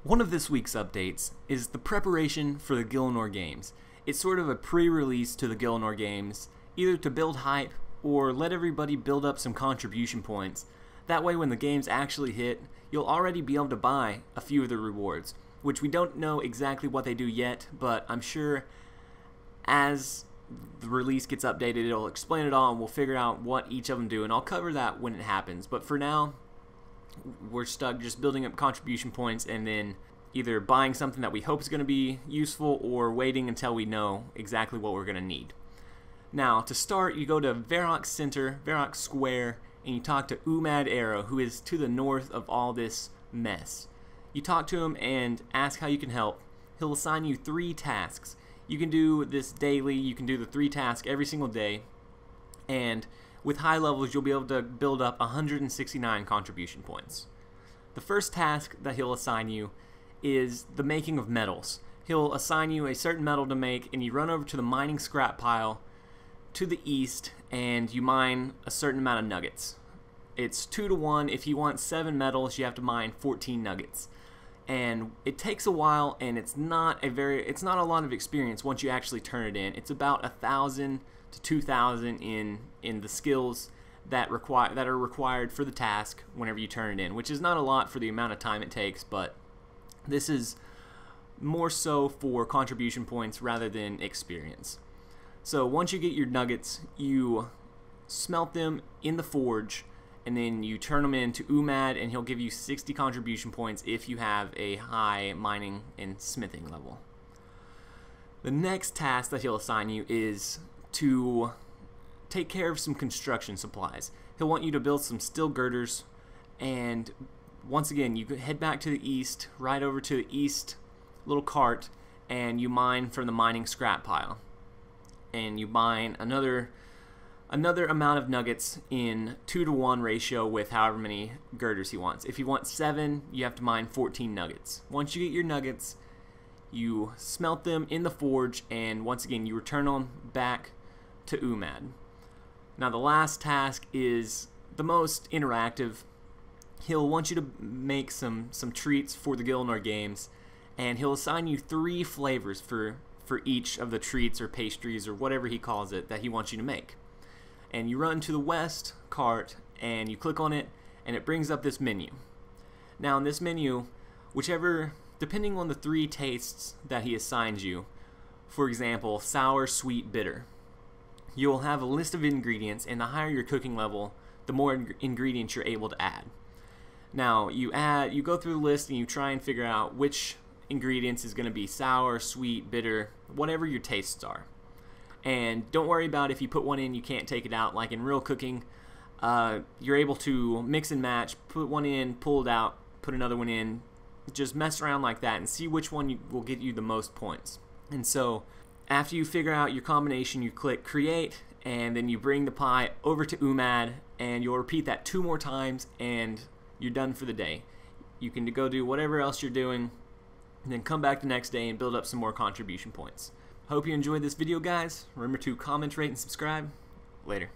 One of this week's updates is the preparation for the Gielinor Games. It's sort of a pre-release to the Gielinor Games, either to build hype or let everybody build up some contribution points. That way when the games actually hit, you'll already be able to buy a few of the rewards, which we don't know exactly what they do yet, but I'm sure as the release gets updated, it'll explain it all and we'll figure out what each of them do, and I'll cover that when it happens. But for now, we're stuck just building up contribution points and then either buying something that we hope is going to be useful or waiting until we know exactly what we're going to need. Now, to start, you go to Varrock Center, Varrock Square, and you talk to Oomad Arrow, who is to the north of all this mess. You talk to him and ask how you can help. He'll assign you 3 tasks. You can do this daily, you can do the 3 tasks every single day, and with high levels you'll be able to build up 169 contribution points. The first task that he'll assign you is the making of metals. He'll assign you a certain metal to make, and you run over to the mining scrap pile to the east and you mine a certain amount of nuggets. It's 2 to 1. If you want 7 metals, you have to mine 14 nuggets. And it takes a while, and it's not a lot of experience once you actually turn it in. It's about 1,000 to 2,000 in the skills that are required for the task whenever you turn it in, which is not a lot for the amount of time it takes, but this is more so for contribution points rather than experience. So once you get your nuggets, you smelt them in the forge, and then you turn them in to Oomad, and he'll give you 60 contribution points if you have a high mining and smithing level. The next task that he'll assign you is to take care of some construction supplies. He'll want you to build some steel girders, and once again you head back to the east, right over to the east little cart, and you mine from the mining scrap pile. And you mine another amount of nuggets in 2 to 1 ratio with however many girders he wants. If you want 7, you have to mine 14 nuggets. Once you get your nuggets, you smelt them in the forge, and once again you return them back to Oomad. Now the last task is the most interactive. He'll want you to make some treats for the Gielinor Games, and he'll assign you 3 flavors for each of the treats or pastries or whatever he calls it that he wants you to make. And you run to the west cart and you click on it, and it brings up this menu. Now in this menu, depending on the 3 tastes that he assigns you, for example, sour, sweet, bitter, you'll have a list of ingredients, and the higher your cooking level, the more ingredients you're able to add. Now you go through the list and you try and figure out which ingredients is going to be sour, sweet, bitter, whatever your tastes are. And don't worry about if you put one in you can't take it out. Like in real cooking, you're able to mix and match, put one in, pull it out, put another one in, just mess around like that and see which one will get you the most points. And so after you figure out your combination, you click create, and then you bring the pie over to Oomad, and you'll repeat that 2 more times and you're done for the day. You can go do whatever else you're doing and then come back the next day and build up some more contribution points. Hope you enjoyed this video, guys. Remember to comment, rate, and subscribe. Later.